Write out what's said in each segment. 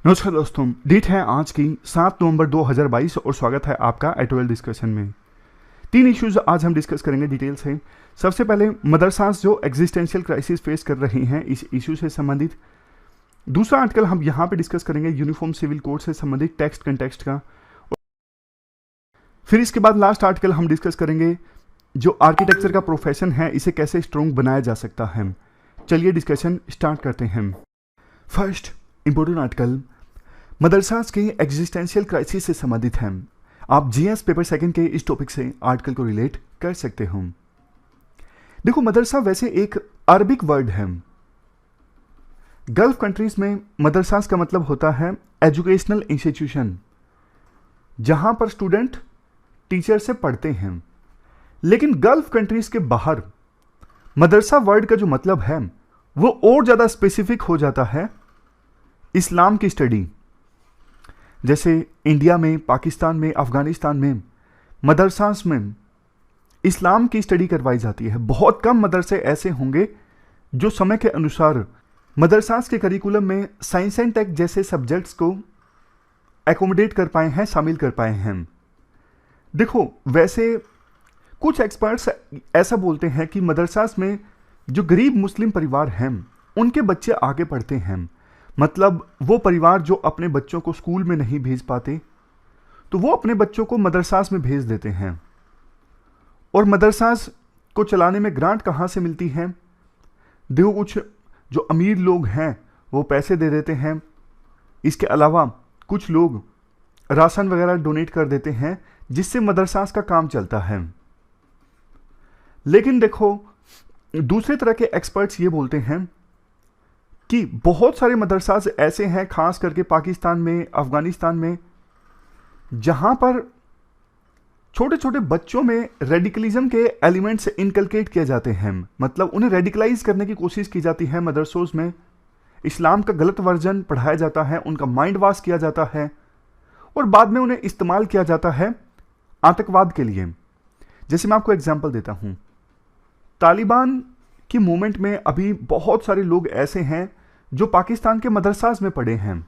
नमस्कार दोस्तों, डेट है आज की 7 नवंबर 2022 और स्वागत है आपका एटोएल डिस्कशन में। 3 इश्यूज आज हम डिस्कस करेंगे डिटेल से। सबसे पहले मदरसास जो एग्जिस्टेंशियल क्राइसिस फेस कर रही हैं इस इशू से संबंधित। दूसरा आर्टिकल हम यहाँ पे डिस्कस करेंगे यूनिफॉर्म सिविल कोड से संबंधित टेक्स्ट कंटेक्स्ट का। फिर इसके बाद लास्ट आर्टिकल हम डिस्कस करेंगे जो आर्किटेक्चर का प्रोफेशन है इसे कैसे स्ट्रॉन्ग बनाया जा सकता है। चलिए डिस्कशन स्टार्ट करते हैं। फर्स्ट इंपॉर्टेंट आर्टिकल मदरसास के एग्जिस्टेंशियल क्राइसिस से संबंधित है। आप जीएस पेपर सेकंड के इस टॉपिक से आर्टिकल को रिलेट कर सकते हो। देखो, मदरसा वैसे एक अरबिक वर्ड है। गल्फ कंट्रीज में मदरसास का मतलब होता है एजुकेशनल इंस्टीट्यूशन, जहां पर स्टूडेंट टीचर से पढ़ते हैं। लेकिन गल्फ कंट्रीज के बाहर मदरसा वर्ड का जो मतलब है वो और ज्यादा स्पेसिफिक हो जाता है इस्लाम की स्टडी। जैसे इंडिया में, पाकिस्तान में, अफगानिस्तान में मदरसास में इस्लाम की स्टडी करवाई जाती है। बहुत कम मदरसे ऐसे होंगे जो समय के अनुसार मदरसास के करिकुलम में साइंस एंड टेक जैसे सब्जेक्ट्स को एकोमोडेट कर पाए हैं, शामिल कर पाए हैं। देखो, वैसे कुछ एक्सपर्ट्स ऐसा बोलते हैं कि मदरसास में जो गरीब मुस्लिम परिवार हैं उनके बच्चे आगे पढ़ते हैं। मतलब वो परिवार जो अपने बच्चों को स्कूल में नहीं भेज पाते तो वो अपने बच्चों को मदरसास में भेज देते हैं। और मदरसास को चलाने में ग्रांट कहाँ से मिलती है? देखो, कुछ जो अमीर लोग हैं वो पैसे दे देते हैं। इसके अलावा कुछ लोग राशन वगैरह डोनेट कर देते हैं जिससे मदरसास का काम चलता है। लेकिन देखो, दूसरे तरह के एक्सपर्ट्स ये बोलते हैं कि बहुत सारे मदरसास ऐसे हैं, खास करके पाकिस्तान में, अफगानिस्तान में, जहां पर छोटे छोटे बच्चों में रेडिकलिज्म के एलिमेंट्स इनकलकेट किए जाते हैं। मतलब उन्हें रेडिकलाइज करने की कोशिश की जाती है मदरसों में। इस्लाम का गलत वर्जन पढ़ाया जाता है, उनका माइंड वॉश किया जाता है और बाद में उन्हें इस्तेमाल किया जाता है आतंकवाद के लिए। जैसे मैं आपको एग्जाम्पल देता हूं, तालिबान की मूवमेंट में अभी बहुत सारे लोग ऐसे हैं जो पाकिस्तान के मदरसास में पढ़े हैं।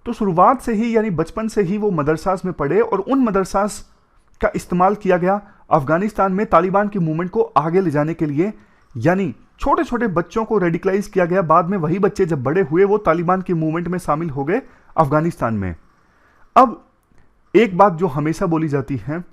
तो शुरुआत से ही, यानी बचपन से ही वो मदरसास में पढ़े और उन मदरसास का इस्तेमाल किया गया अफगानिस्तान में तालिबान की मूवमेंट को आगे ले जाने के लिए। यानी छोटे छोटे बच्चों को रेडिकलाइज किया गया। बाद में वही बच्चे जब बड़े हुए वो तालिबान की मूवमेंट में शामिल हो गए अफगानिस्तान में। अब एक बात जो हमेशा बोली जाती है,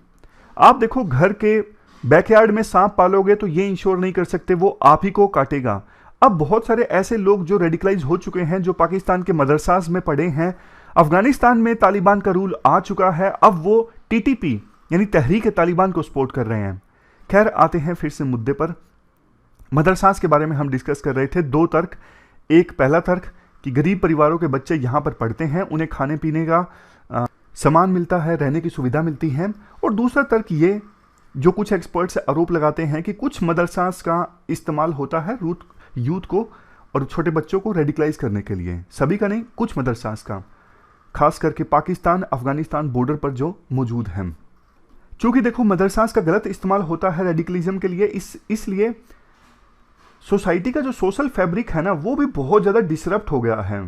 आप देखो, घर के बैकयार्ड में सांप पालोगे तो ये इंश्योर नहीं कर सकते वो आप ही को काटेगा। अब बहुत सारे ऐसे लोग जो रेडिकलाइज हो चुके हैं, जो पाकिस्तान के मदरसास में पढ़े हैं, अफगानिस्तान में तालिबान का रूल आ चुका है, अब वो टीटीपी यानी तहरीक तालिबान को सपोर्ट कर रहे हैं। खैर, आते हैं फिर से मुद्दे पर। मदरसास के बारे में हम डिस्कस कर रहे थे। 2 तर्क। एक पहला तर्क कि गरीब परिवारों के बच्चे यहाँ पर पढ़ते हैं, उन्हें खाने पीने का सामान मिलता है, रहने की सुविधा मिलती है। और दूसरा तर्क ये जो कुछ एक्सपर्ट्स आरोप लगाते हैं कि कुछ मदरसास का इस्तेमाल होता है यूथ को और छोटे बच्चों को रेडिकलाइज करने के लिए। सभी का नहीं, कुछ मदरसास का, खास करके पाकिस्तान अफगानिस्तान बॉर्डर पर जो मौजूद हैं। चूंकि देखो, मदरसास का गलत इस्तेमाल होता है रेडिकलिज्म के लिए, इसलिए सोसाइटी का जो सोशल फैब्रिक है ना वो भी बहुत ज़्यादा डिसरप्ट हो गया है।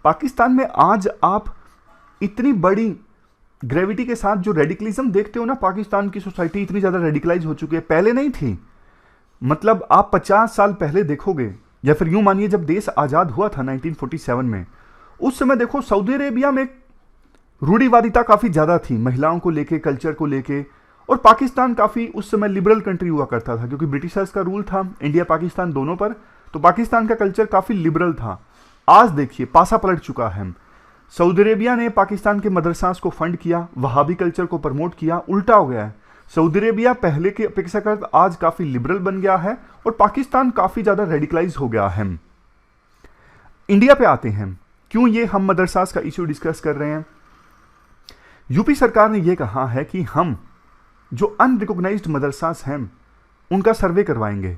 पाकिस्तान में आज आप इतनी बड़ी ग्रेविटी के साथ जो रेडिकलिज्म देखते हो ना, पाकिस्तान की सोसाइटी इतनी ज़्यादा रेडिकलाइज हो चुकी है, पहले नहीं थी। मतलब आप 50 साल पहले देखोगे, या फिर यूं मानिए जब देश आज़ाद हुआ था 1947 में, उस समय देखो सऊदी अरेबिया में रूढ़िवादिता काफ़ी ज़्यादा थी महिलाओं को लेके, कल्चर को लेके। और पाकिस्तान काफ़ी उस समय लिबरल कंट्री हुआ करता था क्योंकि ब्रिटिशर्स का रूल था इंडिया पाकिस्तान दोनों पर। तो पाकिस्तान का कल्चर काफ़ी लिबरल था। आज देखिए पासा पलट चुका है। सऊदी अरेबिया ने पाकिस्तान के मदरसास को फंड किया, वहाबी कल्चर को प्रमोट किया, उल्टा हो गया है। सऊदी अरेबिया पहले के अपेक्षाकृत आज काफ़ी लिबरल बन गया है और पाकिस्तान काफ़ी ज़्यादा रेडिकलाइज हो गया है। इंडिया पे आते हैं, क्यों ये हम मदरसास का इशू डिस्कस कर रहे हैं। यूपी सरकार ने यह कहा है कि हम जो अनरिकॉग्नाइज्ड मदरसास हैं उनका सर्वे करवाएंगे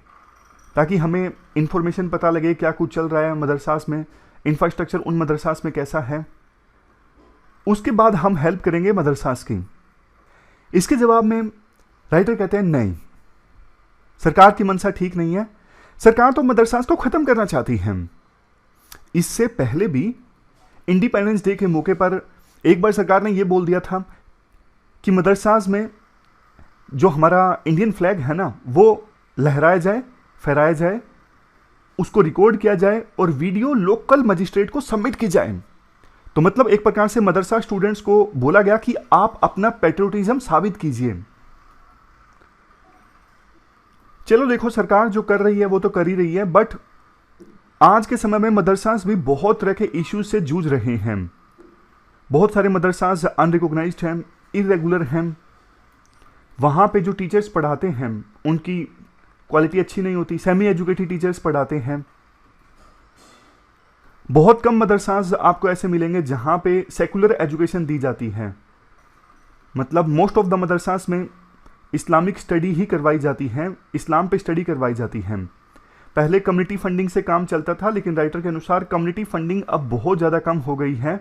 ताकि हमें इंफॉर्मेशन पता लगे क्या कुछ चल रहा है मदरसास में, इंफ्रास्ट्रक्चर उन मदरसास में कैसा है। उसके बाद हम हेल्प करेंगे मदरसास की। इसके जवाब में राइटर कहते हैं नहीं, सरकार की मंशा ठीक नहीं है। सरकार तो मदरसास को खत्म करना चाहती है। इससे पहले भी इंडिपेंडेंस डे के मौके पर एक बार सरकार ने यह बोल दिया था कि मदरसाज में जो हमारा इंडियन फ्लैग है ना, वो लहराया जाए, फहराया जाए, उसको रिकॉर्ड किया जाए और वीडियो लोकल मजिस्ट्रेट को सबमिट की जाए। तो मतलब एक प्रकार से मदरसा स्टूडेंट्स को बोला गया कि आप अपना पेट्रियोटिज्म साबित कीजिए। चलो देखो, सरकार जो कर रही है वो तो कर ही रही है, बट आज के समय में मदरसास भी बहुत तरह के इश्यूज से जूझ रहे हैं। बहुत सारे मदरसास अनरिकॉग्नाइज्ड हैं, इरेगुलर हैं। वहाँ पे जो टीचर्स पढ़ाते हैं उनकी क्वालिटी अच्छी नहीं होती, सेमी एजुकेटेड टीचर्स पढ़ाते हैं। बहुत कम मदरसास आपको ऐसे मिलेंगे जहाँ पे सेकुलर एजुकेशन दी जाती है। मतलब मोस्ट ऑफ द मदरसास में इस्लामिक स्टडी ही करवाई जाती है, इस्लाम पे स्टडी करवाई जाती है। पहले कम्युनिटी फंडिंग से काम चलता था, लेकिन राइटर के अनुसार कम्युनिटी फंडिंग अब बहुत ज़्यादा कम हो गई है।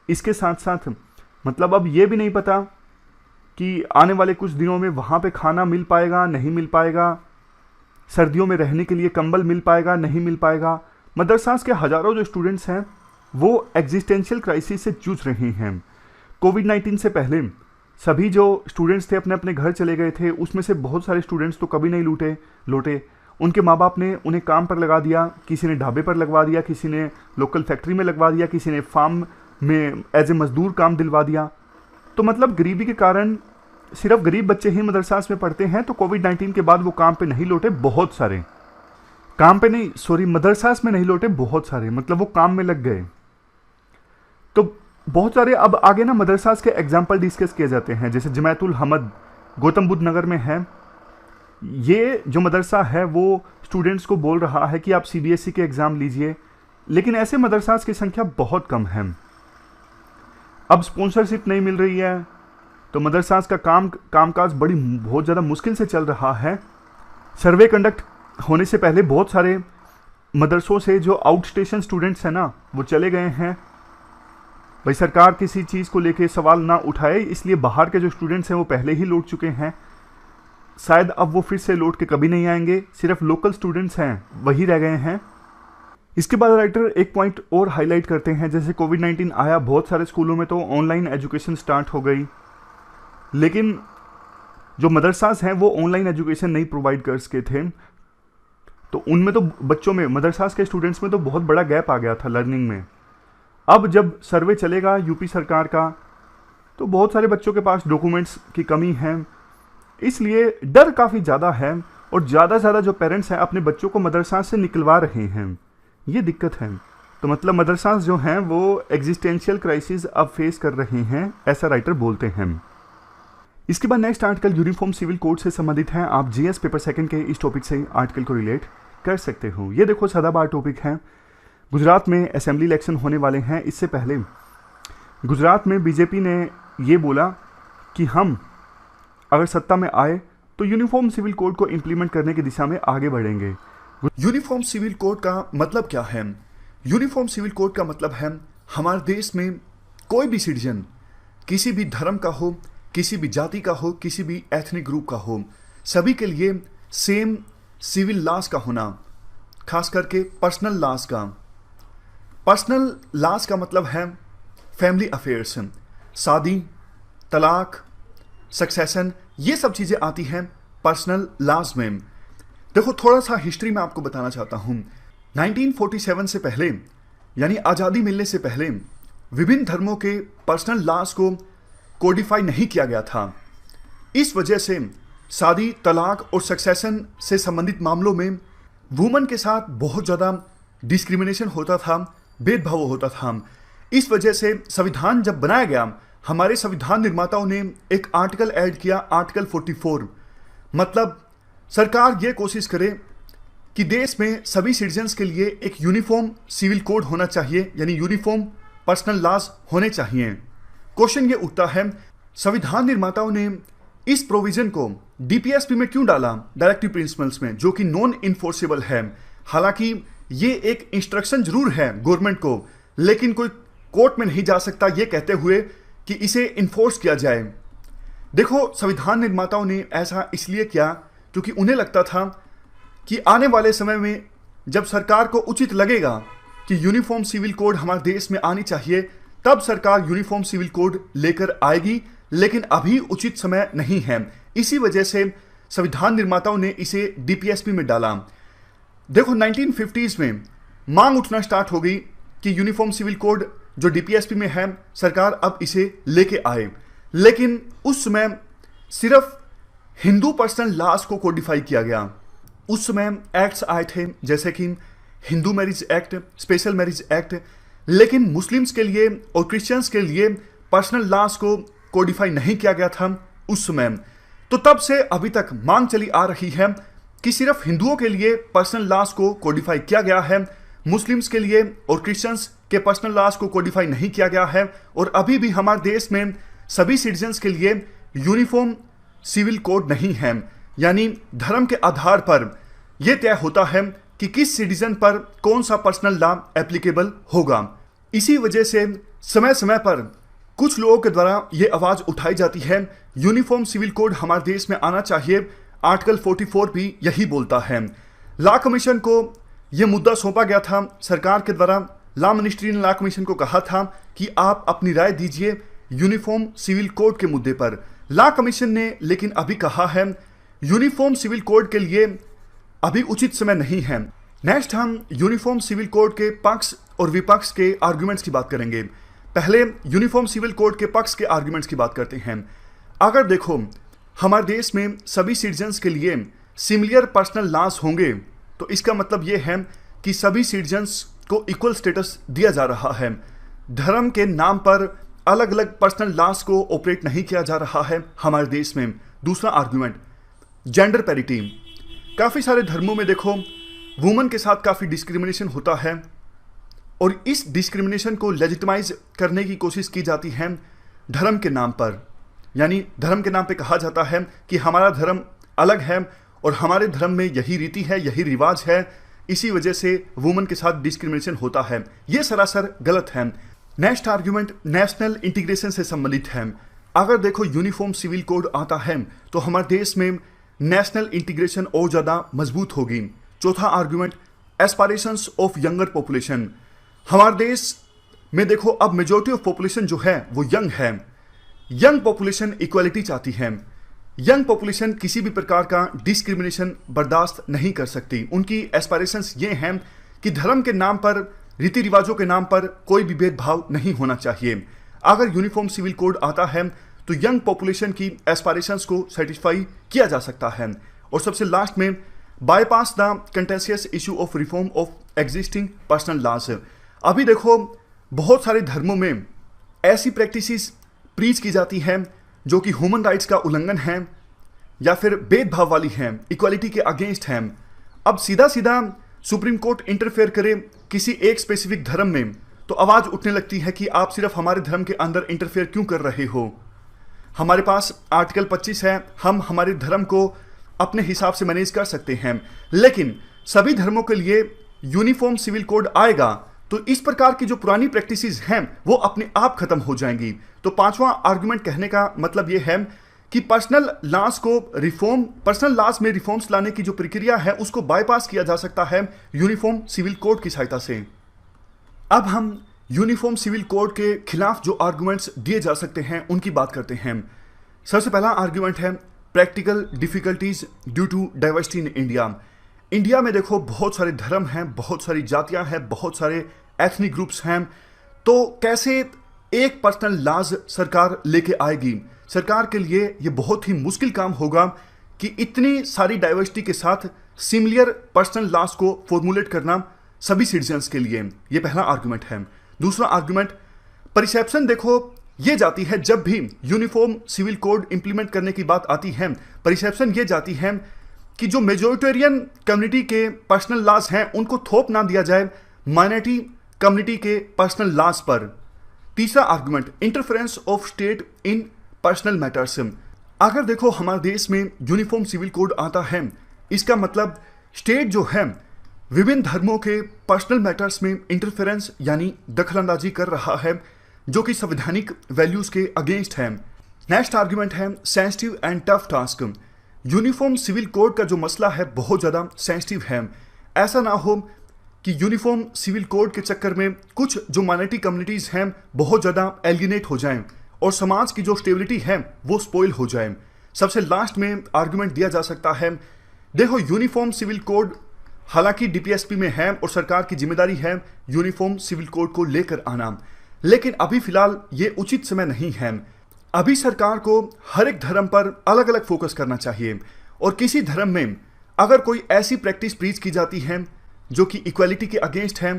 इसके साथ साथ मतलब अब ये भी नहीं पता कि आने वाले कुछ दिनों में वहाँ पे खाना मिल पाएगा, नहीं मिल पाएगा, सर्दियों में रहने के लिए कंबल मिल पाएगा, नहीं मिल पाएगा। मदरसास के हज़ारों जो स्टूडेंट्स हैं वो एग्जिस्टेंशियल क्राइसिस से जूझ रहे हैं। कोविड-19 से पहले सभी जो स्टूडेंट्स थे अपने अपने घर चले गए थे, उसमें से बहुत सारे स्टूडेंट्स तो कभी नहीं लौटे। उनके माँ बाप ने उन्हें काम पर लगा दिया, किसी ने ढाबे पर लगवा दिया, किसी ने लोकल फैक्ट्री में लगवा दिया, किसी ने फार्म में एज ए मजदूर काम दिलवा दिया। तो मतलब गरीबी के कारण सिर्फ गरीब बच्चे ही मदरसास में पढ़ते हैं। तो कोविड-19 के बाद वो काम पे नहीं लौटे, बहुत सारे मदरसास में नहीं लौटे, बहुत सारे, मतलब वो काम में लग गए। तो बहुत सारे अब आगे ना मदरसास के एग्जाम्पल डिस्कस किए जाते हैं, जैसे जमायतुल हमद गौतम बुद्ध नगर में है। ये जो मदरसा है वो स्टूडेंट्स को बोल रहा है कि आप CBSE के एग्ज़ाम लीजिए, लेकिन ऐसे मदरसास की संख्या बहुत कम है। अब स्पॉन्सरशिप नहीं मिल रही है, तो मदरसास का कामकाज बहुत ज़्यादा मुश्किल से चल रहा है। सर्वे कंडक्ट होने से पहले बहुत सारे मदरसों से जो आउट स्टेशन स्टूडेंट्स हैं ना, वो चले गए हैं। भाई सरकार किसी चीज़ को लेके सवाल ना उठाए, इसलिए बाहर के जो स्टूडेंट्स हैं वो पहले ही लौट चुके हैं। शायद अब वो फिर से लौट के कभी नहीं आएंगे, सिर्फ लोकल स्टूडेंट्स हैं वही रह गए हैं। इसके बाद राइटर एक पॉइंट और हाईलाइट करते हैं, जैसे कोविड-19 आया, बहुत सारे स्कूलों में तो ऑनलाइन एजुकेशन स्टार्ट हो गई, लेकिन जो मदरसास हैं वो ऑनलाइन एजुकेशन नहीं प्रोवाइड कर सके थे। तो उनमें तो बच्चों में, मदरसास के स्टूडेंट्स में तो बहुत बड़ा गैप आ गया था लर्निंग में। अब जब सर्वे चलेगा यूपी सरकार का, तो बहुत सारे बच्चों के पास डॉक्यूमेंट्स की कमी है, इसलिए डर काफ़ी ज़्यादा है और ज़्यादा से ज़्यादा जो पेरेंट्स हैं अपने बच्चों को मदरसा से निकलवा रहे हैं। ये दिक्कत है। तो मतलब मदरसास जो हैं वो एग्जिस्टेंशियल क्राइसिस अब फेस कर रहे हैं, ऐसा राइटर बोलते हैं। इसके बाद next article uniform civil code से संबंधित है। आप GS पेपर सेकंड के इस टॉपिक से आर्टिकल को रिलेट कर सकते हो। ये देखो सदाबहार टॉपिक है। गुजरात में असेंबली इलेक्शन होने वाले हैं। इससे पहले गुजरात में बीजेपी ने ये बोला कि हम अगर सत्ता में आए तो यूनिफॉर्म सिविल कोड को इम्प्लीमेंट करने की दिशा में आगे बढ़ेंगे। यूनिफॉर्म सिविल कोड का मतलब क्या है? यूनिफॉर्म सिविल कोड का मतलब है हमारे देश में कोई भी सिटीजन, किसी भी धर्म का हो, किसी भी जाति का हो, किसी भी एथनिक ग्रुप का हो, सभी के लिए सेम सिविल लॉज का होना, खास करके पर्सनल लॉज का। पर्सनल लॉज का मतलब है फैमिली अफेयर्स, शादी, तलाक, सक्सेशन, ये सब चीज़ें आती हैं पर्सनल लॉज में। देखो थोड़ा सा हिस्ट्री में आपको बताना चाहता हूँ। 1947 से पहले, यानी आज़ादी मिलने से पहले, विभिन्न धर्मों के पर्सनल लॉज को कोडिफाई नहीं किया गया था। इस वजह से शादी, तलाक और सक्सेशन से संबंधित मामलों में वुमन के साथ बहुत ज़्यादा डिस्क्रिमिनेशन होता था, भेदभाव होता था। इस वजह से संविधान जब बनाया गया, हमारे संविधान निर्माताओं ने एक आर्टिकल ऐड किया, आर्टिकल 44। मतलब सरकार ये कोशिश करे कि देश में सभी सिटीजन्स के लिए एक यूनिफॉर्म सिविल कोड होना चाहिए, यानी यूनिफॉर्म पर्सनल लॉज होने चाहिए। क्वेश्चन ये उठता है, संविधान निर्माताओं ने इस प्रोविजन को DPSP में क्यों डाला, डायरेक्टिव प्रिंसिपल्स में, जो कि नॉन इन्फोर्सेबल है। हालांकि ये एक इंस्ट्रक्शन जरूर है गवर्नमेंट को, लेकिन कोई कोर्ट में नहीं जा सकता ये कहते हुए कि इसे इन्फोर्स किया जाए। देखो संविधान निर्माताओं ने ऐसा इसलिए किया क्योंकि उन्हें लगता था कि आने वाले समय में जब सरकार को उचित लगेगा कि यूनिफॉर्म सिविल कोड हमारे देश में आनी चाहिए, तब सरकार यूनिफॉर्म सिविल कोड लेकर आएगी, लेकिन अभी उचित समय नहीं है। इसी वजह से संविधान निर्माताओं ने इसे डीपीएसपी में डाला। देखो 1950s में मांग उठना स्टार्ट हो गई कि यूनिफॉर्म सिविल कोड जो डीपीएसपी में है, सरकार अब इसे लेके आए, लेकिन उस समय सिर्फ हिंदू पर्सनल लॉज को कोडिफाई किया गया। उस समय एक्ट्स आए थे जैसे कि Hindu marriage act, special marriage act, लेकिन मुस्लिम्स के लिए और क्रिश्चियंस के लिए पर्सनल लॉज को कोडिफाई नहीं किया गया था उस समय। तो तब से अभी तक मांग चली आ रही है कि सिर्फ हिंदुओं के लिए पर्सनल लॉज को कोडिफाई किया गया है, मुस्लिम्स के लिए और क्रिश्चियंस के पर्सनल लॉज को कोडिफाई नहीं किया गया है। और अभी भी हमारे देश में सभी सिटीजन्स के लिए यूनिफॉर्म सिविल कोड नहीं है, यानी धर्म के आधार पर यह तय होता है कि किस सिटीजन पर कौन सा पर्सनल लॉ एप्लीकेबल होगा। इसी वजह से समय समय पर कुछ लोगों के द्वारा यह आवाज उठाई जाती है यूनिफॉर्म सिविल कोड हमारे देश में आना चाहिए। आर्टिकल 44 भी यही बोलता है। लॉ कमीशन को यह मुद्दा सौंपा गया था सरकार के द्वारा। लॉ मिनिस्ट्री ने लॉ कमीशन को कहा था कि आप अपनी राय दीजिए यूनिफॉर्म सिविल कोड के मुद्दे पर। लॉ कमीशन ने लेकिन अभी कहा है यूनिफॉर्म सिविल कोड के लिए अभी उचित समय नहीं है। नेक्स्ट हम यूनिफॉर्म सिविल कोड के पक्ष और विपक्ष के आर्गुमेंट्स की बात करेंगे। पहले यूनिफॉर्म सिविल कोड के पक्ष के आर्गुमेंट्स की बात करते हैं। अगर देखो हमारे देश में सभी सिटीजन्स के लिए सिमिलर पर्सनल लॉज होंगे, तो इसका मतलब यह है कि सभी सिटीजन्स को इक्वल स्टेटस दिया जा रहा है। धर्म के नाम पर अलग अलग पर्सनल लॉज को ऑपरेट नहीं किया जा रहा है हमारे देश में। दूसरा आर्गुमेंट, जेंडर पैरिटी। काफ़ी सारे धर्मों में देखो वुमन के साथ काफ़ी डिस्क्रिमिनेशन होता है, और इस डिस्क्रिमिनेशन को लेजिटिमाइज करने की कोशिश की जाती है धर्म के नाम पर। यानी धर्म के नाम पे कहा जाता है कि हमारा धर्म अलग है और हमारे धर्म में यही रीति है, यही रिवाज है, इसी वजह से वुमन के साथ डिस्क्रिमिनेशन होता है। ये सरासर गलत है। नेक्स्ट आर्ग्यूमेंट नेशनल इंटीग्रेशन से संबंधित है। अगर देखो यूनिफॉर्म सिविल कोड आता है तो हमारे देश में नेशनल इंटीग्रेशन और ज़्यादा मजबूत होगी। चौथा argument, aspirations of younger population. हमारे देश में देखो अब मेजॉरिटी ऑफ पॉपुलेशन जो है वो यंग है। यंग पॉपुलेशन इक्वालिटी चाहती है। यंग पॉपुलेशन किसी भी प्रकार का डिस्क्रिमिनेशन बर्दाश्त नहीं कर सकती। उनकी एस्पायरेशंस ये हैं कि धर्म के नाम पर, रीति रिवाजों के नाम पर कोई भी भेदभाव नहीं होना चाहिए। अगर यूनिफॉर्म सिविल कोड आता है तो यंग पॉपुलेशन की एस्पायरेशंस को सेटिस्फाई किया जा सकता है। और सबसे लास्ट में, bypass the contentious issue of reform of existing personal laws. अभी देखो बहुत सारे धर्मों में ऐसी प्रैक्टिसेस प्रीच की जाती हैं जो कि ह्यूमन राइट्स का उल्लंघन है या फिर भेदभाव वाली हैं, इक्वालिटी के अगेंस्ट हैं। अब सीधा सीधा सुप्रीम कोर्ट इंटरफेयर करे किसी एक स्पेसिफिक धर्म में तो आवाज उठने लगती है कि आप सिर्फ हमारे धर्म के अंदर इंटरफेयर क्यों कर रहे हो। हमारे पास आर्टिकल 25 है, हम हमारे धर्म को अपने हिसाब से मैनेज कर सकते हैं। लेकिन सभी धर्मों के लिए यूनिफॉर्म सिविल कोड आएगा तो इस प्रकार की जो पुरानी प्रैक्टिसेस हैं वो अपने आप खत्म हो जाएंगी। तो पांचवा आर्गुमेंट कहने का मतलब ये है कि पर्सनल लॉज में रिफॉर्म्स लाने की जो प्रक्रिया है उसको बाईपास किया जा सकता है यूनिफॉर्म सिविल कोड की सहायता से। अब हम यूनिफॉर्म सिविल कोड के खिलाफ जो आर्गुमेंट्स दिए जा सकते हैं उनकी बात करते हैं। सबसे पहला आर्गुमेंट है practical difficulties due to diversity in India. India में देखो बहुत सारे धर्म हैं, बहुत सारी जातियां हैं, बहुत सारे एथनिक ग्रुप्स हैं, तो कैसे एक पर्सनल लॉज सरकार लेके आएगी। सरकार के लिए ये बहुत ही मुश्किल काम होगा कि इतनी सारी डाइवर्सिटी के साथ सिमिलर पर्सनल लॉज को फॉर्मुलेट करना सभी सिटीजन्स के लिए। ये पहला आर्गुमेंट है। दूसरा आर्गुमेंट, परसेप्शन देखो ये जाती है जब भी यूनिफॉर्म सिविल कोड इंप्लीमेंट करने की बात आती है, परसेप्शन ये जाती है कि जो मेजोरिटेरियन कम्युनिटी के पर्सनल लॉज हैं उनको थोप ना दिया जाए माइनॉरिटी कम्युनिटी के पर्सनल लॉज पर। तीसरा argument, interference of state in personal matters. अगर देखो हमारे देश में यूनिफॉर्म सिविल कोड आता है, इसका मतलब स्टेट जो है विभिन्न धर्मों के पर्सनल मैटर्स में इंटरफेरेंस यानी दखलंदाजी कर रहा है, जो कि संवैधानिक वैल्यूज के अगेंस्ट है। नेक्स्ट आर्गुमेंट है sensitive and tough task. Uniform civil code का जो मसला है बहुत ज़्यादा सेंसिटिव है। ऐसा ना हो कि यूनिफॉर्म सिविल कोड के चक्कर में कुछ जो माइनॉरिटी कम्युनिटीज हैं बहुत ज़्यादा एलियनेट हो जाएं और समाज की जो स्टेबिलिटी है वो स्पॉइल हो जाए। सबसे लास्ट में आर्गुमेंट दिया जा सकता है, देखो यूनिफॉर्म सिविल कोड हालांकि डीपीएसपी में है और सरकार की जिम्मेदारी है यूनिफॉर्म सिविल कोड को लेकर आना, लेकिन अभी फिलहाल ये उचित समय नहीं है। अभी सरकार को हर एक धर्म पर अलग अलग फोकस करना चाहिए और किसी धर्म में अगर कोई ऐसी प्रैक्टिस प्रीच की जाती है जो कि इक्वालिटी के अगेंस्ट है,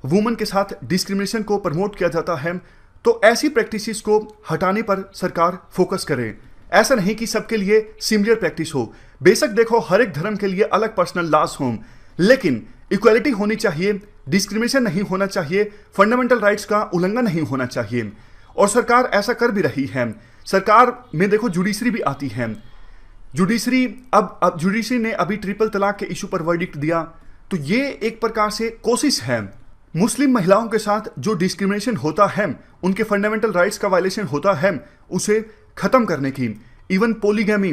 वुमेन के साथ डिस्क्रिमिनेशन को प्रमोट किया जाता है, तो ऐसी प्रैक्टिसेस को हटाने पर सरकार फोकस करे। ऐसा नहीं कि सबके लिए सिमिलर प्रैक्टिस हो। बेशक देखो हर एक धर्म के लिए अलग पर्सनल लॉज हों, लेकिन इक्वालिटी होनी चाहिए, डिस्क्रिमिनेशन नहीं होना चाहिए, फंडामेंटल राइट्स का उल्लंघन नहीं होना चाहिए। और सरकार ऐसा कर भी रही है। सरकार में देखो जुडिशरी भी आती है। जुडिशरी अब जुडिशरी ने अभी ट्रिपल तलाक के इशू पर वर्डिक्ट दिया, तो ये एक प्रकार से कोशिश है मुस्लिम महिलाओं के साथ जो डिस्क्रिमिनेशन होता है, उनके फंडामेंटल राइट्स का वायलेशन होता है, उसे खत्म करने की। इवन पोलीगैमी,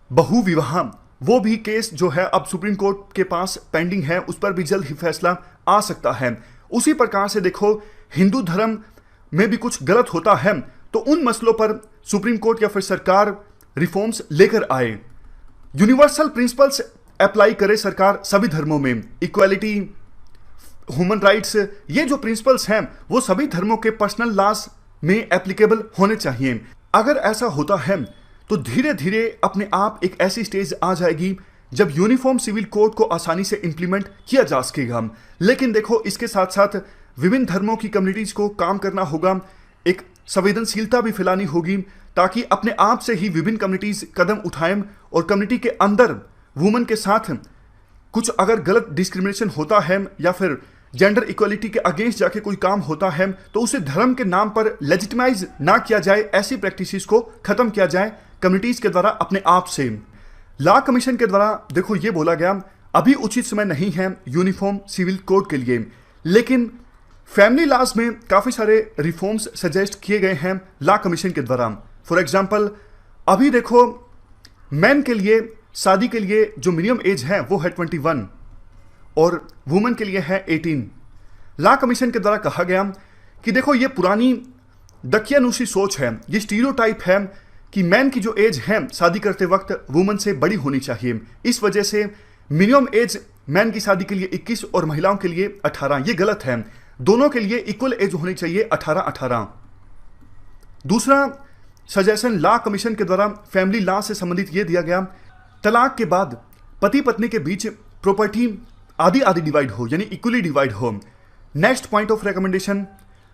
बहुविवाह, वो भी केस जो है अब सुप्रीम कोर्ट के पास पेंडिंग है, उस पर भी जल्द ही फैसला आ सकता है। उसी प्रकार से देखो हिंदू धर्म में भी कुछ गलत होता है तो उन मसलों पर सुप्रीम कोर्ट या फिर सरकार रिफॉर्म्स लेकर आए। यूनिवर्सल प्रिंसिपल्स अप्लाई करे सरकार सभी धर्मों में, इक्वालिटी, ह्यूमन राइट्स, ये जो प्रिंसिपल्स हैं वो सभी धर्मों के पर्सनल लॉज में एप्लीकेबल होने चाहिए। अगर ऐसा होता है तो धीरे धीरे अपने आप एक ऐसी स्टेज आ जाएगी जब यूनिफॉर्म सिविल कोड को आसानी से इंप्लीमेंट किया जा सकेगा। लेकिन देखो इसके साथ साथ विभिन्न धर्मों की कम्युनिटीज को काम करना होगा, एक संवेदनशीलता भी फैलानी होगी ताकि अपने आप से ही विभिन्न कम्युनिटीज कदम उठाएं और कम्युनिटी के अंदर वुमेन के साथ कुछ अगर गलत डिस्क्रिमिनेशन होता है या फिर जेंडर इक्वलिटी के अगेंस्ट जाके कोई काम होता है तो उसे धर्म के नाम पर लेजिटिमाइज ना किया जाए, ऐसी प्रैक्टिसेस को खत्म किया जाए कम्युनिटीज के द्वारा अपने आप से। लॉ कमीशन के द्वारा देखो ये बोला गया अभी उचित समय नहीं है यूनिफॉर्म सिविल कोड के लिए, लेकिन फैमिली लॉज में काफ़ी सारे रिफॉर्म्स सजेस्ट किए गए हैं लॉ कमीशन के द्वारा। फॉर एग्जाम्पल अभी देखो मैन के लिए शादी के लिए जो मिनिमम एज है वो है 21 और वुमेन के लिए है 18। लॉ कमीशन के द्वारा कहा गया कि देखो ये पुरानी दकियानूसी सोच है, ये स्टीरियोटाइप है कि मैन की जो एज है शादी करते वक्त वुमेन से बड़ी होनी चाहिए। इस वजह से मिनिमम एज मैन की शादी के लिए 21 और महिलाओं के लिए 18, ये गलत है। दोनों के लिए इक्वल एज होनी चाहिए 18-18। दूसरा सजेशन लॉ कमीशन के द्वारा फैमिली लॉ से संबंधित ये दिया गया, तलाक के बाद पति पत्नी के बीच प्रॉपर्टी आधी आधी डिवाइड हो, यानी इक्वली डिवाइड हो। Next point of recommendation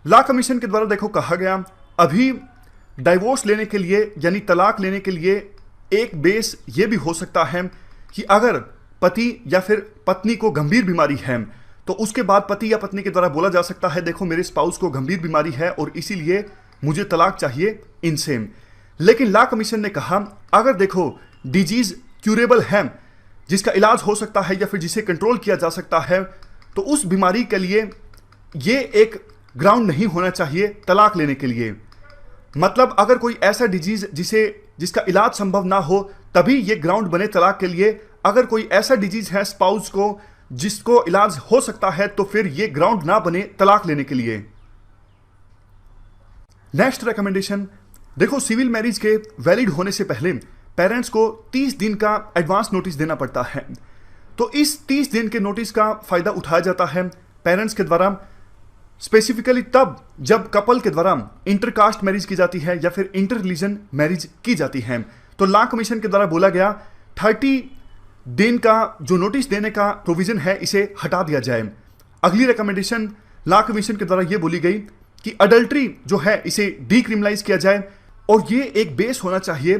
law commission के द्वारा देखो कहा गया अभी डाइवोर्स लेने के लिए यानी तलाक लेने के लिए एक बेस ये भी हो सकता है कि अगर पति या फिर पत्नी को गंभीर बीमारी है तो उसके बाद पति या पत्नी के द्वारा बोला जा सकता है देखो मेरे स्पाउस को गंभीर बीमारी है और इसीलिए मुझे तलाक चाहिए इनसे। लेकिन लॉ कमीशन ने कहा अगर देखो डिजीज क्यूरेबल है, जिसका इलाज हो सकता है या फिर जिसे कंट्रोल किया जा सकता है, तो उस बीमारी के लिए ये एक ग्राउंड नहीं होना चाहिए तलाक लेने के लिए। मतलब अगर कोई ऐसा डिजीज जिसका इलाज संभव ना हो तभी ये ग्राउंड बने तलाक के लिए। अगर कोई ऐसा डिजीज है स्पाउस को जिसको इलाज हो सकता है तो फिर ये ग्राउंड ना बने तलाक लेने के लिए। नेक्स्ट रिकमेंडेशन देखो सिविल मैरिज के वैलिड होने से पहले पेरेंट्स को 30 दिन का एडवांस नोटिस देना पड़ता है। तो इस 30 दिन के नोटिस का फायदा उठाया जाता है पेरेंट्स के द्वारा, स्पेसिफिकली तब जब कपल के द्वारा इंटरकास्ट मैरिज की जाती है या फिर इंटर रिलीजन मैरिज की जाती है। तो लॉ कमीशन के द्वारा बोला गया 30 दिन का जो नोटिस देने का प्रोविजन है इसे हटा दिया जाए। अगली रिकमेंडेशन लॉ कमीशन के द्वारा यह बोली गई कि अडल्ट्री जो है इसे डीक्रिमिनलाइज किया जाए और ये एक बेस होना चाहिए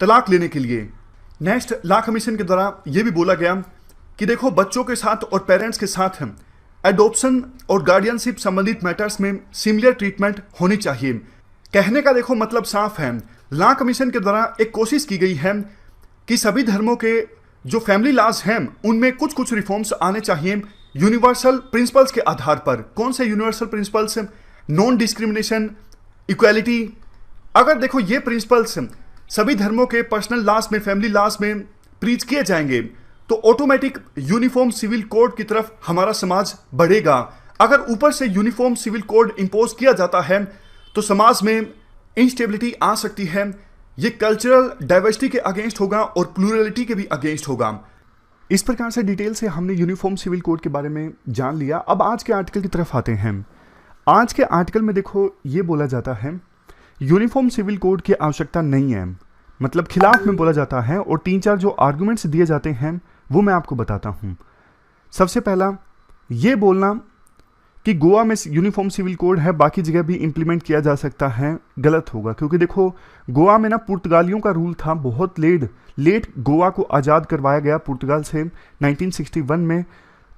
तलाक लेने के लिए। नेक्स्ट लॉ कमीशन के द्वारा यह भी बोला गया कि देखो बच्चों के साथ और पेरेंट्स के साथ एडॉप्शन और गार्डियनशिप संबंधित मैटर्स में सिमिलर ट्रीटमेंट होनी चाहिए। कहने का देखो मतलब साफ है, लॉ कमीशन के द्वारा एक कोशिश की गई है कि सभी धर्मों के जो फैमिली लॉज हैं उनमें कुछ कुछ रिफॉर्म्स आने चाहिए यूनिवर्सल प्रिंसिपल्स के आधार पर। कौन से universal principles? Non discrimination, equality. अगर देखो ये प्रिंसिपल्स सभी धर्मों के पर्सनल लॉज में, फैमिली लॉज में प्रीच किए जाएंगे तो ऑटोमेटिक यूनिफॉर्म सिविल कोड की तरफ हमारा समाज बढ़ेगा। अगर ऊपर से यूनिफॉर्म सिविल कोड इंपोज किया जाता है तो समाज में इंस्टेबिलिटी आ सकती है। ये कल्चरल डाइवर्सिटी के अगेंस्ट होगा और प्लूरलिटी के भी अगेंस्ट होगा। इस प्रकार से डिटेल से हमने यूनिफॉर्म सिविल कोड के बारे में जान लिया। अब आज के आर्टिकल की तरफ आते हैं। आज के आर्टिकल में देखो ये बोला जाता है यूनिफॉर्म सिविल कोड की आवश्यकता नहीं है, मतलब खिलाफ में बोला जाता है, और 3-4 जो आर्गुमेंट्स दिए जाते हैं वो मैं आपको बताता हूं। सबसे पहला ये बोलना कि गोवा में यूनिफॉर्म सिविल कोड है, बाकी जगह भी इंप्लीमेंट किया जा सकता है, गलत होगा। क्योंकि देखो गोवा में ना पुर्तगालियों का रूल था, बहुत लेट गोवा को आज़ाद करवाया गया पुर्तगाल से 1961 में।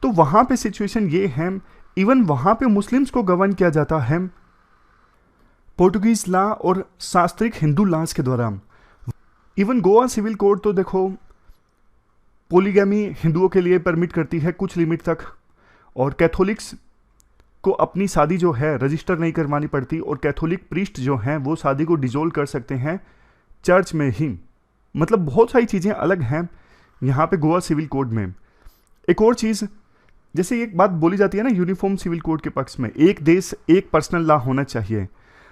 तो वहाँ पे सिचुएशन ये है, इवन वहाँ पे मुस्लिम्स को गवर्न किया जाता है पोर्टुगीज लॉ और शास्त्रिक हिंदू लॉज के द्वारा। इवन गोवा सिविल कोड तो देखो पोलीगैमी हिंदुओं के लिए परमिट करती है कुछ लिमिट तक, और कैथोलिक्स को अपनी शादी जो है रजिस्टर नहीं करवानी पड़ती, और कैथोलिक प्रीस्ट जो हैं वो शादी को डिजोल्व कर सकते हैं चर्च में ही। मतलब बहुत सारी चीज़ें अलग हैं यहाँ पे गोवा सिविल कोड में। एक और चीज़, जैसे एक बात बोली जाती है ना यूनिफॉर्म सिविल कोड के पक्ष में, एक देश एक पर्सनल लॉ होना चाहिए।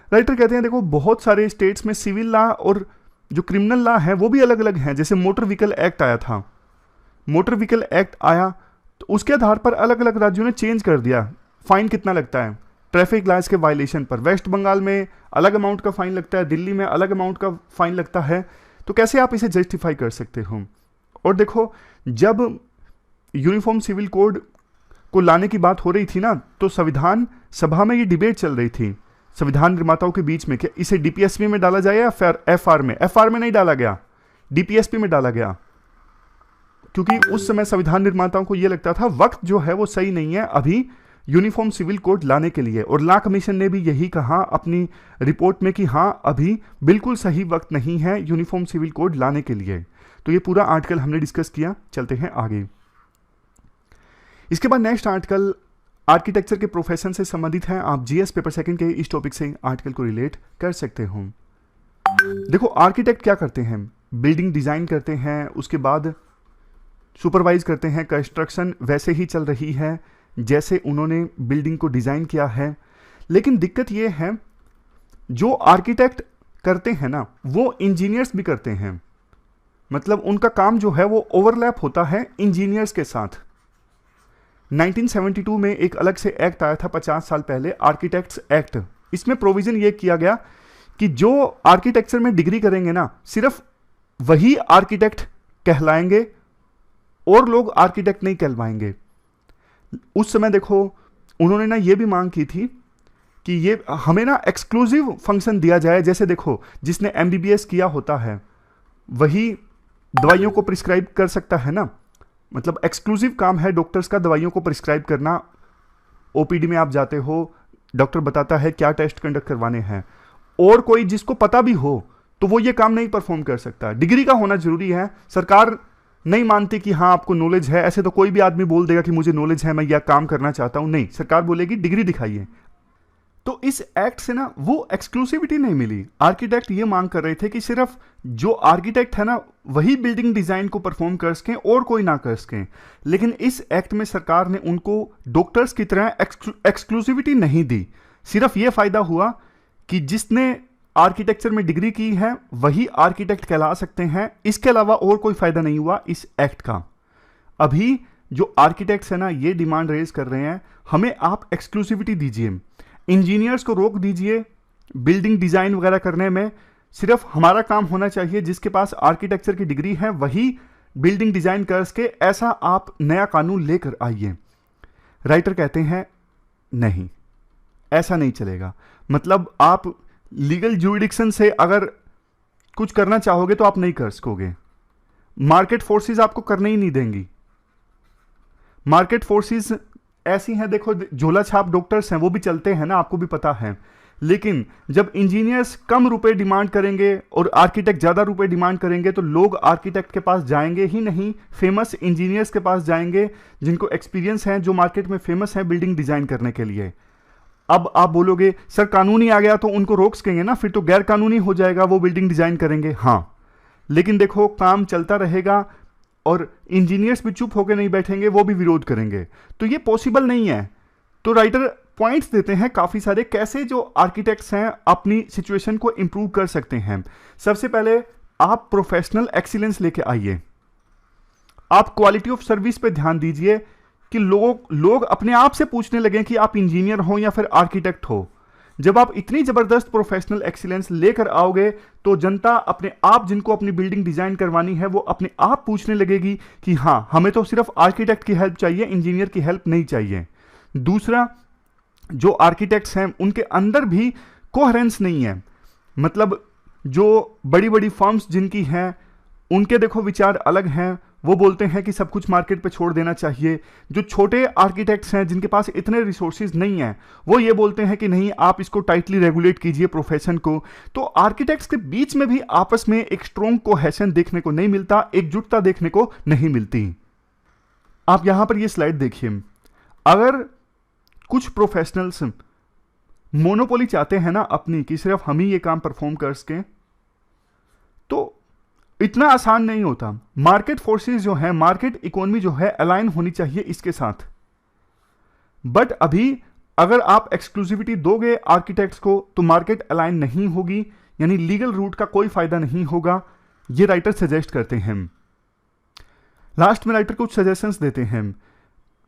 राइटर कहते हैं देखो बहुत सारे स्टेट्स में सिविल लॉ और जो क्रिमिनल लॉ है वो भी अलग अलग हैं। जैसे मोटर व्हीकल एक्ट आया था, मोटर व्हीकल एक्ट आया तो उसके आधार पर अलग अलग राज्यों ने चेंज कर दिया फाइन कितना लगता है ट्रैफिक लॉज के वायलेशन पर। वेस्ट बंगाल में अलग अमाउंट का फाइन लगता है, दिल्ली में अलग अमाउंट का फाइन लगता है। तो कैसे आप इसे जस्टिफाई कर सकते हो? और देखो जब यूनिफॉर्म सिविल कोड को लाने की बात हो रही थी ना, तो संविधान सभा में ये डिबेट चल रही थी संविधान निर्माताओं के बीच में कि इसे डीपीएसपी में डाला जाए या फिर एफआर में। एफआर में नहीं डाला गया, डीपीएसपी में डाला गया, क्योंकि उस समय संविधान निर्माताओं को यह लगता था वक्त जो है वो सही नहीं है अभी यूनिफॉर्म सिविल कोड लाने के लिए। और लॉ कमीशन ने भी यही कहा अपनी रिपोर्ट में कि हाँ अभी बिल्कुल सही वक्त नहीं है यूनिफॉर्म सिविल कोड लाने के लिए। तो ये पूरा आर्टिकल हमने डिस्कस किया। चलते हैं आगे। इसके बाद नेक्स्ट आर्टिकल आर्किटेक्चर के प्रोफेशन से संबंधित है। आप जीएस पेपर सेकंड के इस टॉपिक से आर्टिकल को रिलेट कर सकते हो। देखो आर्किटेक्ट क्या करते हैं, बिल्डिंग डिजाइन करते हैं, उसके बाद सुपरवाइज करते हैं। कंस्ट्रक्शन वैसे ही चल रही है जैसे उन्होंने बिल्डिंग को डिजाइन किया है। लेकिन दिक्कत यह है जो आर्किटेक्ट करते हैं ना वो इंजीनियर्स भी करते हैं, मतलब उनका काम जो है वो ओवरलैप होता है इंजीनियर्स के साथ। 1972 में एक अलग से एक्ट आया था 50 साल पहले, आर्किटेक्ट्स एक्ट। इसमें प्रोविजन ये किया गया कि जो आर्किटेक्चर में डिग्री करेंगे ना सिर्फ वही आर्किटेक्ट कहलाएंगे और लोग आर्किटेक्ट नहीं कहलवाएंगे। उस समय देखो उन्होंने ना ये भी मांग की थी कि ये हमें ना एक्सक्लूसिव फंक्शन दिया जाए। जैसे देखो जिसने एमबीबीएस किया होता है वही दवाइयों को प्रिस्क्राइब कर सकता है ना, मतलब एक्सक्लूसिव काम है डॉक्टर्स का दवाइयों को प्रिस्क्राइब करना। ओपीडी में आप जाते हो, डॉक्टर बताता है क्या टेस्ट कंडक्ट करवाने हैं, और कोई जिसको पता भी हो तो वो ये काम नहीं परफॉर्म कर सकता। डिग्री का होना जरूरी है। सरकार नहीं मानती कि हाँ आपको नॉलेज है। ऐसे तो कोई भी आदमी बोल देगा कि मुझे नॉलेज है, मैं यह काम करना चाहता हूं, नहीं, सरकार बोलेगी डिग्री दिखाइए। तो इस एक्ट से ना वो एक्सक्लूसिविटी नहीं मिली। आर्किटेक्ट ये मांग कर रहे थे कि सिर्फ जो आर्किटेक्ट है ना वही बिल्डिंग डिजाइन को परफॉर्म कर सकें और कोई ना कर सकें। लेकिन इस एक्ट में सरकार ने उनको डॉक्टर्स की तरह एक्सक्लूसिविटी नहीं दी। सिर्फ ये फायदा हुआ कि जिसने आर्किटेक्चर में डिग्री की है वही आर्किटेक्ट कहला सकते हैं। इसके अलावा और कोई फायदा नहीं हुआ इस एक्ट का। अभी जो आर्किटेक्ट्स है ना ये डिमांड रेज कर रहे हैं हमें आप एक्सक्लूसिविटी दीजिए, इंजीनियर्स को रोक दीजिए बिल्डिंग डिजाइन वगैरह करने में। सिर्फ हमारा काम होना चाहिए, जिसके पास आर्किटेक्चर की डिग्री है वही बिल्डिंग डिजाइन कर सके, ऐसा आप नया कानून लेकर आइए। राइटर कहते हैं नहीं, ऐसा नहीं चलेगा। मतलब आप लीगल ज्यूरिडिक्शन से अगर कुछ करना चाहोगे तो आप नहीं कर सकोगे। मार्केट फोर्सेस आपको करने ही नहीं देंगी। मार्केट फोर्सेस ऐसी हैं, देखो झोला छाप डॉक्टर्स हैं वो भी चलते हैं ना, आपको भी पता है। लेकिन जब इंजीनियर्स कम रुपए डिमांड करेंगे और आर्किटेक्ट ज़्यादा रुपए डिमांड करेंगे तो लोग आर्किटेक्ट के पास जाएंगे ही नहीं, फेमस इंजीनियर्स के पास जाएंगे जिनको एक्सपीरियंस है, जो मार्केट में फेमस है बिल्डिंग डिजाइन करने के लिए। अब आप बोलोगे सर कानूनी आ गया तो उनको रोक सकेंगे ना, फिर तो गैर कानूनी हो जाएगा, वो बिल्डिंग डिजाइन करेंगे। हाँ, लेकिन देखो काम चलता रहेगा। और इंजीनियर्स भी चुप होकर नहीं बैठेंगे, वो भी विरोध करेंगे, तो ये पॉसिबल नहीं है। तो राइटर पॉइंट्स देते हैं काफ़ी सारे कैसे जो आर्किटेक्ट्स हैं अपनी सिचुएशन को इंप्रूव कर सकते हैं। सबसे पहले आप प्रोफेशनल एक्सीलेंस लेके आइए, आप क्वालिटी ऑफ सर्विस पे ध्यान दीजिए कि लोग अपने आप से पूछने लगे कि आप इंजीनियर हो या फिर आर्किटेक्ट हो। जब आप इतनी जबरदस्त प्रोफेशनल एक्सीलेंस लेकर आओगे तो जनता अपने आप, जिनको अपनी बिल्डिंग डिजाइन करवानी है, वो अपने आप पूछने लगेगी कि हाँ, हमें तो सिर्फ आर्किटेक्ट की हेल्प चाहिए, इंजीनियर की हेल्प नहीं चाहिए। दूसरा, जो आर्किटेक्ट्स हैं उनके अंदर भी कोहेरेंस नहीं है, मतलब जो बड़ी बड़ी फर्म्स जिनकी हैं उनके देखो विचार अलग हैं, वो बोलते हैं कि सब कुछ मार्केट पे छोड़ देना चाहिए। जो छोटे आर्किटेक्ट्स हैं जिनके पास इतने रिसोर्सेज नहीं हैं, वो ये बोलते हैं कि नहीं, आप इसको टाइटली रेगुलेट कीजिए प्रोफेशन को। तो आर्किटेक्ट्स के बीच में भी आपस में एक स्ट्रॉन्ग कोहेशन देखने को नहीं मिलता, एकजुटता देखने को नहीं मिलती। आप यहां पर ये स्लाइड देखिए, अगर कुछ प्रोफेशनल्स मोनोपोली चाहते हैं ना अपनी, कि सिर्फ हम ही ये काम परफॉर्म कर सकें, तो इतना आसान नहीं होता। मार्केट फोर्सेस जो है, मार्केट इकोनॉमी जो है, अलाइन होनी चाहिए इसके साथ। बट अभी अगर आप एक्सक्लूसिविटी दोगे आर्किटेक्ट्स को तो मार्केट अलाइन नहीं होगी, यानी लीगल रूट का कोई फायदा नहीं होगा, ये राइटर सजेस्ट करते हैं। लास्ट में राइटर कुछ सजेशंस देते हैं।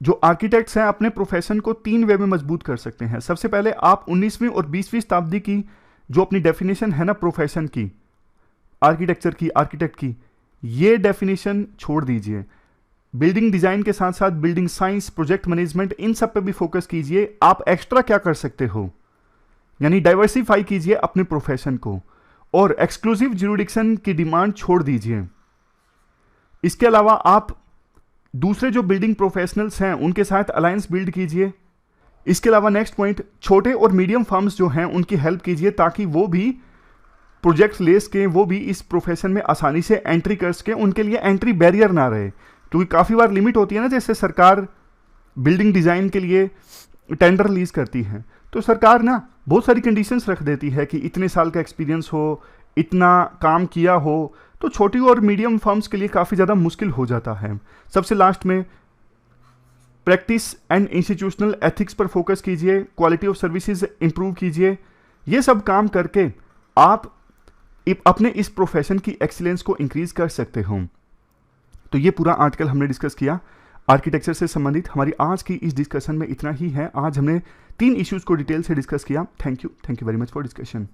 जो आर्किटेक्ट्स हैं अपने प्रोफेशन को 3 वे में मजबूत कर सकते हैं। सबसे पहले आप 19वीं और 20वीं शताब्दी की जो अपनी डेफिनेशन है ना प्रोफेशन की, आर्किटेक्चर की, आर्किटेक्ट की, ये डेफिनेशन छोड़ दीजिए। बिल्डिंग डिजाइन के साथ साथ बिल्डिंग साइंस, प्रोजेक्ट मैनेजमेंट, इन सब पे भी फोकस कीजिए। आप एक्स्ट्रा क्या कर सकते हो, यानी डाइवर्सिफाई कीजिए अपने प्रोफेशन को, और एक्सक्लूसिव ज्यूरिडिक्शन की डिमांड छोड़ दीजिए। इसके अलावा आप दूसरे जो बिल्डिंग प्रोफेशनल्स हैं उनके साथ अलायंस बिल्ड कीजिए। इसके अलावा नेक्स्ट पॉइंट, छोटे और मीडियम फर्म्स जो हैं उनकी हेल्प कीजिए ताकि वो भी प्रोजेक्ट्स ले सकें, वो भी इस प्रोफेशन में आसानी से एंट्री कर सकें, उनके लिए एंट्री बैरियर ना रहे। क्योंकि काफ़ी बार लिमिट होती है ना, जैसे सरकार बिल्डिंग डिज़ाइन के लिए टेंडर रिलीज करती है, तो सरकार ना बहुत सारी कंडीशंस रख देती है कि इतने साल का एक्सपीरियंस हो, इतना काम किया हो, तो छोटी और मीडियम फर्म्स के लिए काफ़ी ज़्यादा मुश्किल हो जाता है। सबसे लास्ट में प्रैक्टिस एंड इंस्टीट्यूशनल एथिक्स पर फोकस कीजिए, क्वालिटी ऑफ सर्विसेज इंप्रूव कीजिए। ये सब काम करके आप अपने इस प्रोफेशन की एक्सीलेंस को इंक्रीज कर सकते हो। तो ये पूरा आर्टिकल हमने डिस्कस किया आर्किटेक्चर से संबंधित। हमारी आज की इस डिस्कशन में इतना ही है। आज हमने 3 इश्यूज को डिटेल से डिस्कस किया। Thank you very much for discussion.